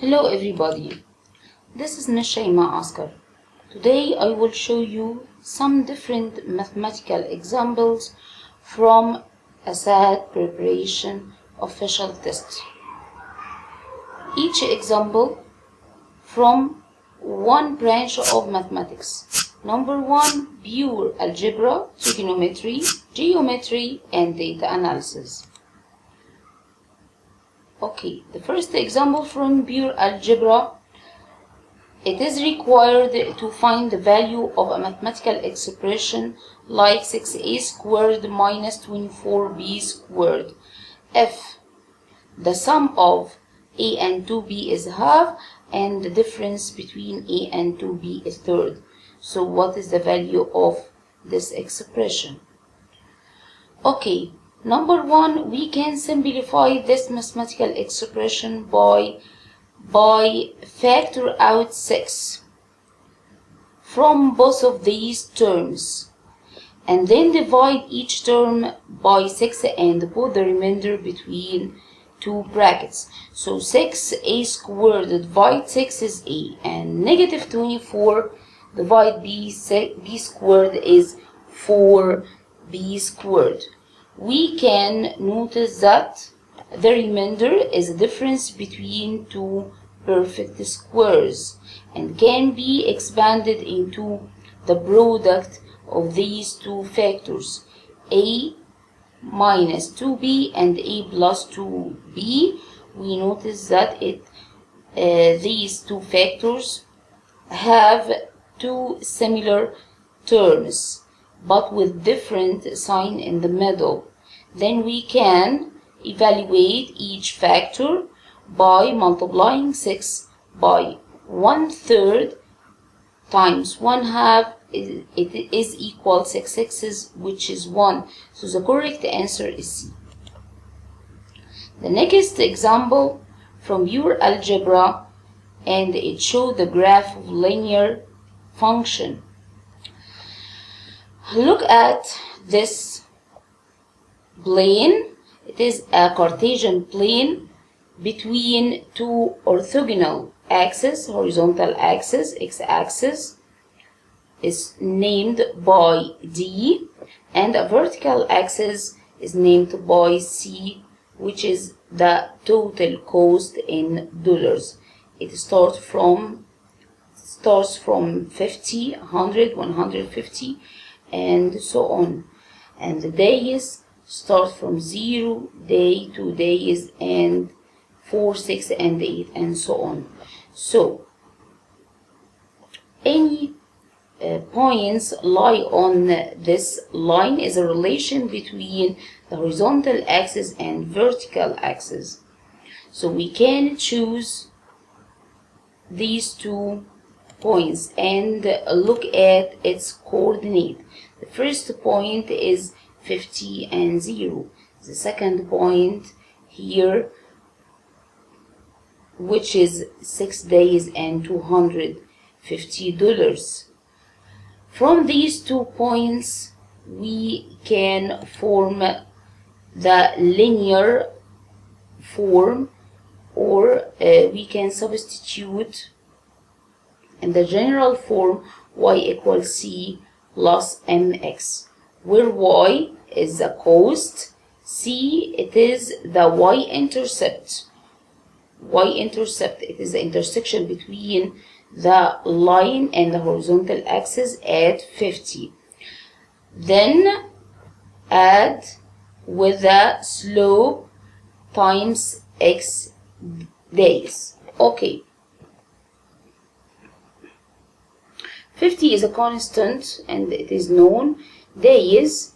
Hello everybody, this is Miss Shaima Oscar. Today I will show you some different mathematical examples from a SAT preparation official test. Each example from one branch of mathematics. Number 1, pure algebra, trigonometry, geometry, and data analysis. Okay, the first example from pure algebra. It is required to find the value of a mathematical expression like 6a squared minus 24b squared if the sum of a and 2b is half and the difference between a and 2b is third. So what is the value of this expression? Okay. Number 1, we can simplify this mathematical expression by factor out 6 from both of these terms and then divide each term by 6 and put the remainder between two brackets. So 6a squared divide 6 is a, and negative 24 divide b squared is 4b squared. We can notice that the remainder is a difference between two perfect squares and can be expanded into the product of these two factors, a minus 2b and a plus 2b. We notice that these two factors have two similar terms but with different sign in the middle. Then we can evaluate each factor by multiplying 6 by 1/3 times 1/2. It is equal 6 sixes, which is 1. So the correct answer is C. The next example from pure algebra, and it shows the graph of linear function. Look at this plane. It is a Cartesian plane between two orthogonal axes. Horizontal axis, x-axis, is named by D, and a vertical axis is named by C, which is the total cost in dollars. It starts from 50, 100, 150, and so on. And the days start from 0 day to days and 4, 6, and 8, and so on. So any points lie on this line is a relation between the horizontal axis and vertical axis. So we can choose these two points and look at its coordinate. The first point is 50 and 0. The second point here, which is 6 days and $250. From these 2 points, we can form the linear form, or we can substitute in the general form y equals c plus mx, where y is the cost, c it is the y-intercept. Y-intercept, it is the intersection between the line and the horizontal axis at 50. Then add with the slope times x days. Okay. 50 is a constant and it is known. Days,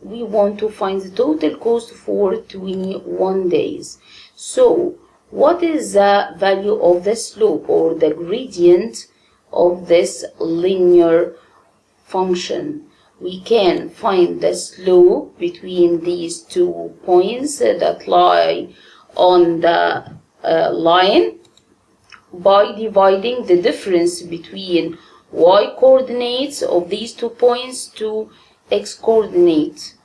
we want to find the total cost for 21 days. So what is the value of the slope or the gradient of this linear function? We can find the slope between these 2 points that lie on the line by dividing the difference between y coordinates of these 2 points to x coordinate.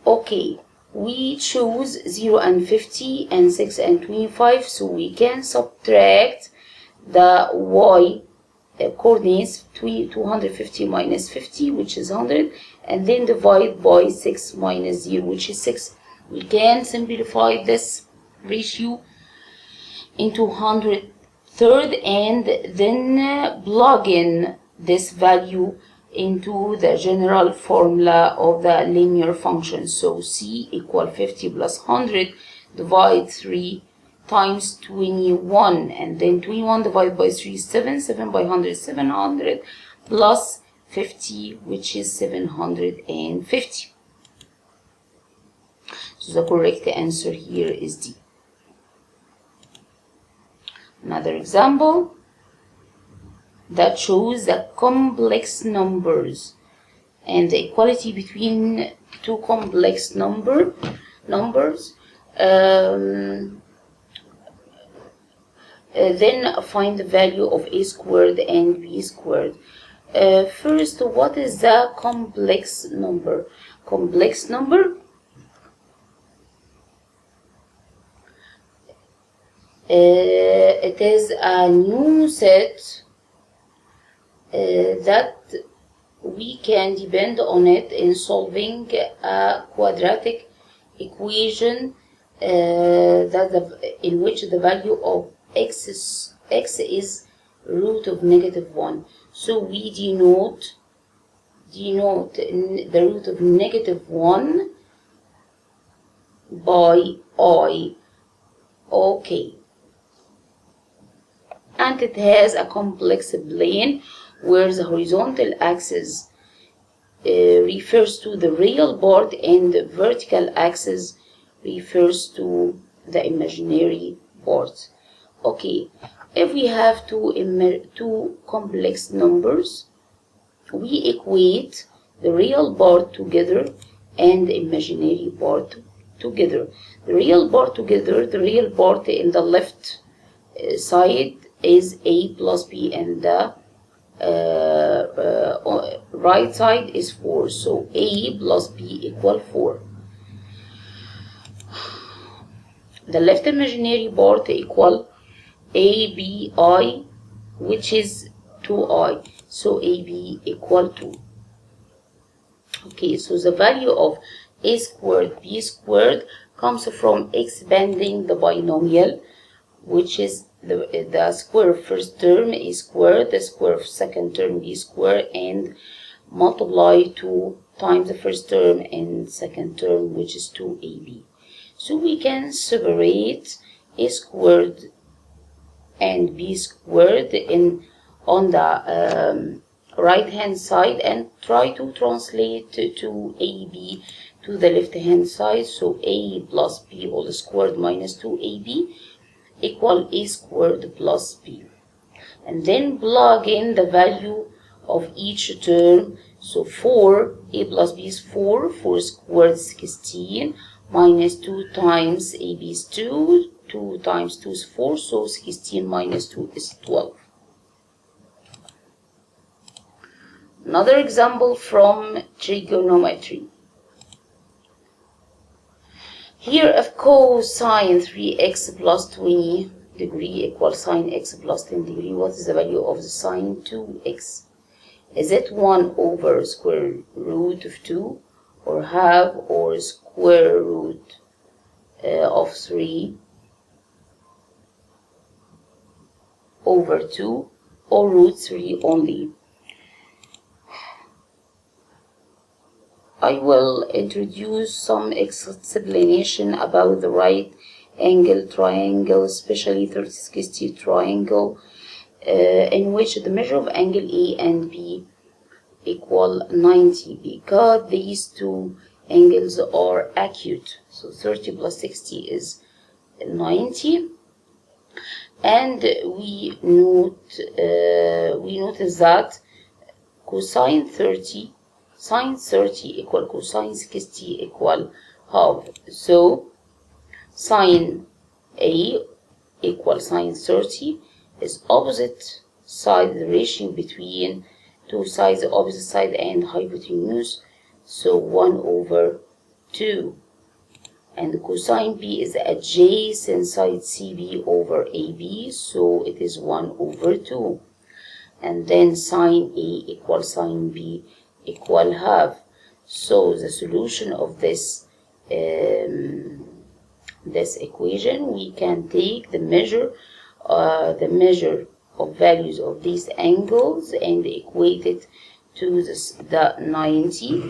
Okay, we choose 0 and 50 and 6 and 25, so we can subtract the y coordinates, 250 minus 50, which is 100, and then divide by 6 minus 0, which is 6. We can simplify this ratio into 100/3 and then plug in this value into the general formula of the linear function. So c equal 50 plus 100 divide 3 times 21, and then 21 divided by 3 is 7, 7 by 100 700 plus 50, which is 750. So the correct answer here is D. Another example that shows the complex numbers and the equality between two complex numbers. Then find the value of a squared and b squared. First, what is the complex number? Complex number it is a new set that we can depend on it in solving a quadratic equation in which the value of x is root of -1. So we denote the root of -1 by I. Okay. And it has a complex plane where the horizontal axis refers to the real part and the vertical axis refers to the imaginary part. Okay, if we have two complex numbers, we equate the real part together and the imaginary part together. The real part in the left side is a plus b, and the right side is 4. So a plus b equal 4. The left imaginary part equal abi, which is 2i. So ab equal 2. Okay, so the value of a squared b squared comes from expanding the binomial, which is the square of first term a squared, the square of second term b squared, and multiply 2 times the first term and second term, which is 2ab. So we can separate a squared and b squared on the right hand side and try to translate to ab to the left hand side. So a plus b all squared minus 2ab equal a squared plus b, and then plug in the value of each term. So 4, a plus b is 4, 4 squared is 16, minus 2 times ab is 2, 2 times 2 is 4, so 16 minus 2 is 12. Another example from trigonometry. Here, if cosine 3x plus 20 degree equals sine x plus 10 degree, what is the value of the sine 2x? Is it 1 over square root of 2, or half, or square root of 3 over 2, or root 3 only? I will introduce some explanation about the right angle triangle, especially 30-60 triangle, in which the measure of angle A and B equal 90, because these two angles are acute. So 30 plus 60 is 90, and we notice that cosine 30 sine 30 equal cosine 60 equal half. So sine A equal sine 30 is opposite side, the ratio between two sides, the opposite side and hypotenuse. So 1 over 2. and cosine B is adjacent side CB over AB, so it is 1 over 2. And then sine A equals sine B equal half. So the solution of this equation, we can take the measure of values of these angles and equate it to the 90,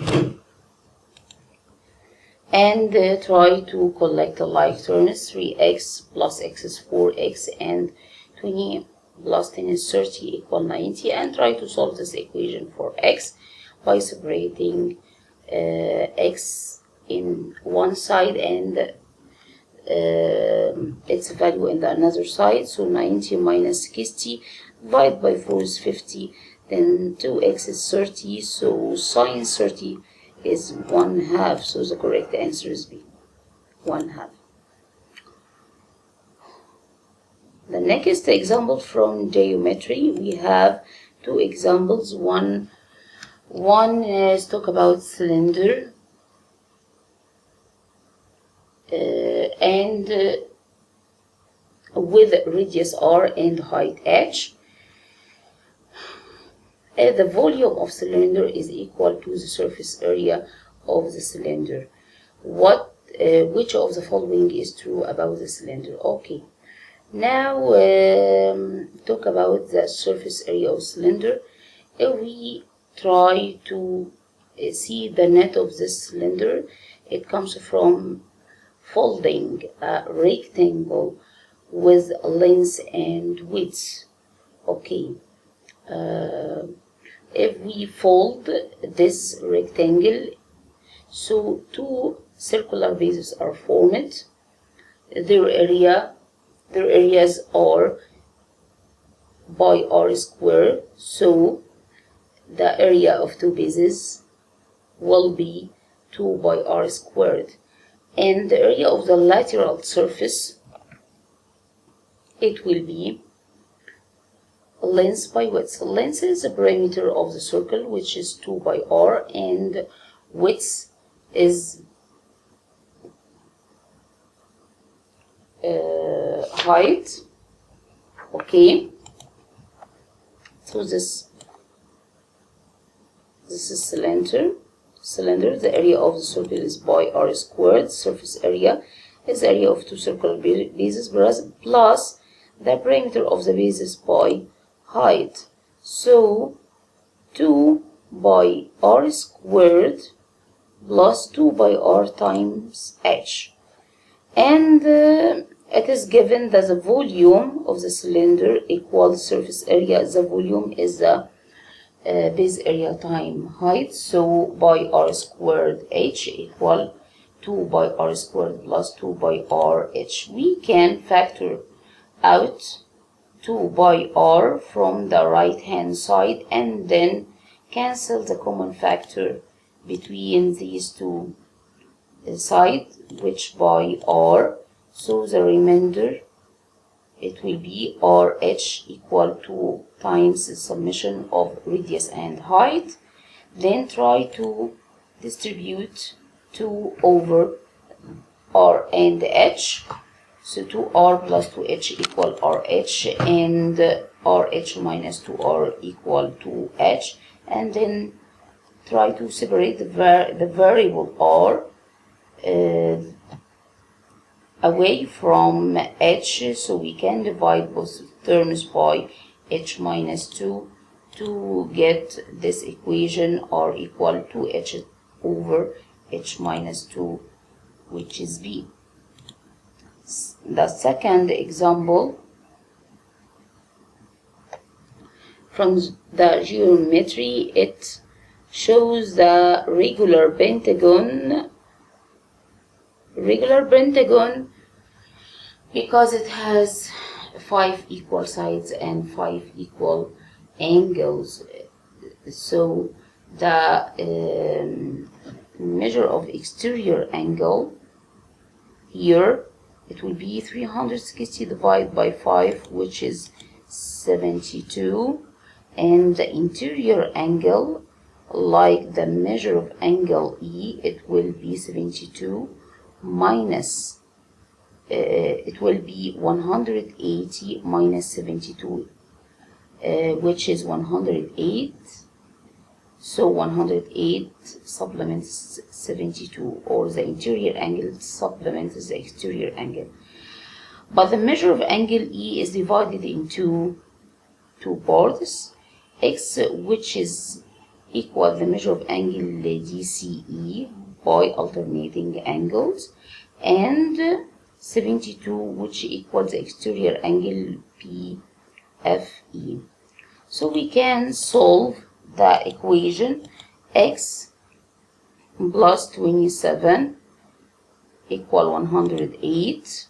and try to collect the like terms. 3x plus x is 4x, and 20 plus 10 is 30 equal 90, and try to solve this equation for x by separating x in one side and its value in the another side. So 90 minus 60 divided by 4 is 50, then 2x is 30, so sine 30 is 1/2, so the correct answer is B, 1/2. The next example from geometry, we have two examples. One is talk about cylinder and with radius r and height h. The volume of cylinder is equal to the surface area of the cylinder. Which of the following is true about the cylinder? Okay. Now talk about the surface area of cylinder. If we try to see the net of this cylinder, it comes from folding a rectangle with length and width. Okay. If we fold this rectangle, so two circular bases are formed. Their areas are by r squared, so the area of two bases will be 2 by r squared. And the area of the lateral surface, it will be length by width. Length is the perimeter of the circle, which is 2 by r, and width is height. Okay, so this is cylinder. The area of the circle is by r squared. Surface area is the area of two circular bases plus the perimeter of the bases by height. So 2 by r squared plus 2 by r times h. And it is given that the volume of the cylinder equals surface area. The volume is the base area time height. So by r squared h equal 2 by r squared plus 2 by r h. We can factor out 2 by r from the right hand side and then cancel the common factor between these two sides, which by r. So the remainder, it will be RH equal to times the summation of radius and height. Then try to distribute 2 over r and h. So 2r plus 2h equal RH, and RH minus 2r equal 2h. And then try to separate the variable r away from h, so we can divide both terms by h minus 2 to get this equation r equal to h over h minus 2, which is B. The second example from the geometry, it shows the regular pentagon because it has 5 equal sides and 5 equal angles. So the measure of exterior angle here, it will be 360 divided by 5, which is 72, and the interior angle, like the measure of angle E, it will be 72 minus, it will be 180 minus 72, which is 108. So 108 supplements 72, or the interior angle supplements the exterior angle. But the measure of angle E is divided into two parts. X, which is equal the measure of angle DCE by alternating angles, and 72, which equals the exterior angle PFE. So we can solve the equation x plus 27 equal 108,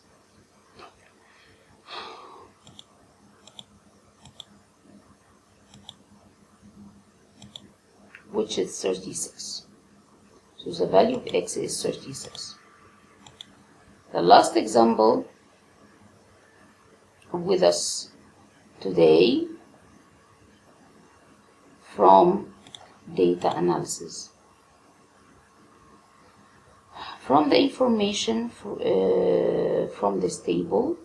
which is 36. So the value of x is 36. The last example with us today from data analysis. From the information from this table,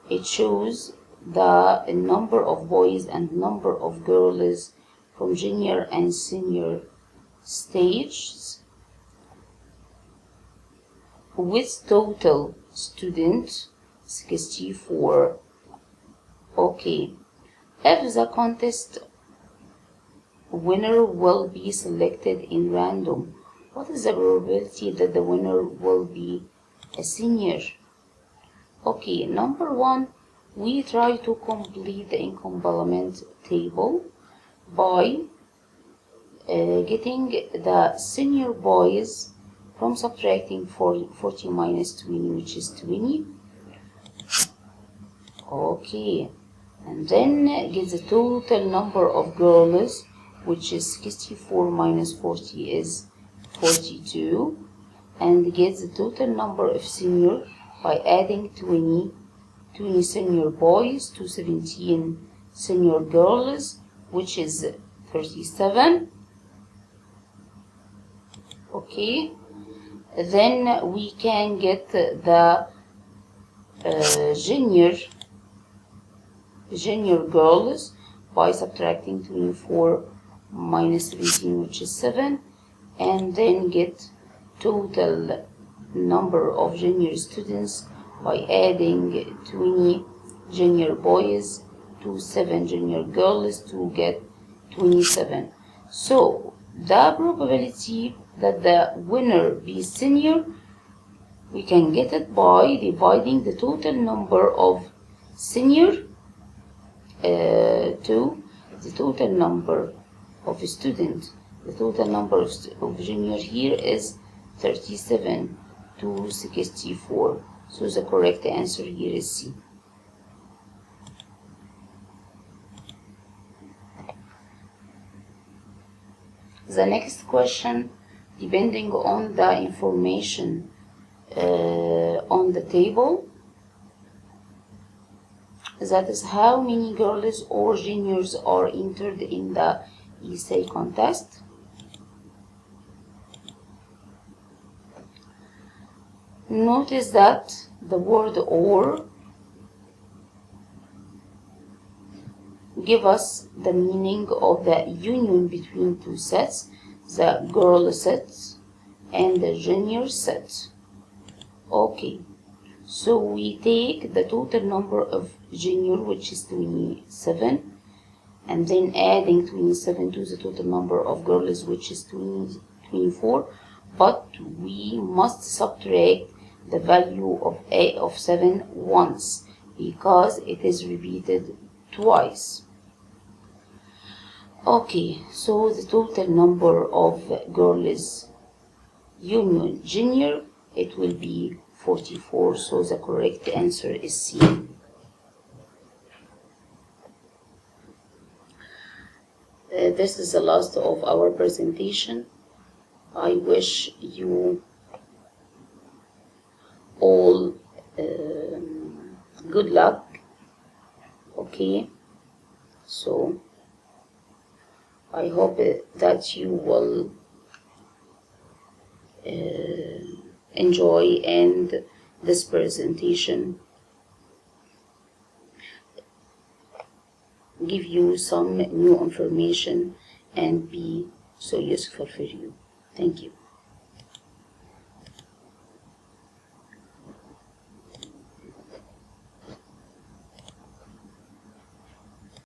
it shows the number of boys and number of girls from junior and senior stages, with total students 64. Okay, if the contest winner will be selected in random, what is the probability that the winner will be a senior? Okay, number one, we try to complete the incomplement table by getting the senior boys from subtracting 40 minus 20, which is 20. Okay, and then get the total number of girls, which is 64 minus 40 is 42, and get the total number of senior by adding 20 senior boys to 17 senior girls, which is 37. Okay, then we can get the junior girls by subtracting 24 minus 17, which is 7, and then get total number of junior students by adding 20 junior boys to 7 junior girls to get 27. So the probability that the winner be senior, we can get it by dividing the total number of senior to the total number of students. The total number of junior here is 37 to 64. So the correct answer here is C. The next question, depending on the information on the table, that is how many girls or juniors are entered in the essay contest. Notice that the word or give us the meaning of the union between two sets, the girl set and the junior set. Okay, so we take the total number of junior, which is 27, and then adding 27 to the total number of girls, which is 24, but we must subtract the value of A of 7 once because it is repeated twice. Okay, so the total number of girls union junior, it will be 44, so the correct answer is C. This is the last of our presentation. I wish you all good luck. Okay, so I hope that you will enjoy and this presentation give you some new information and be so useful for you. Thank you.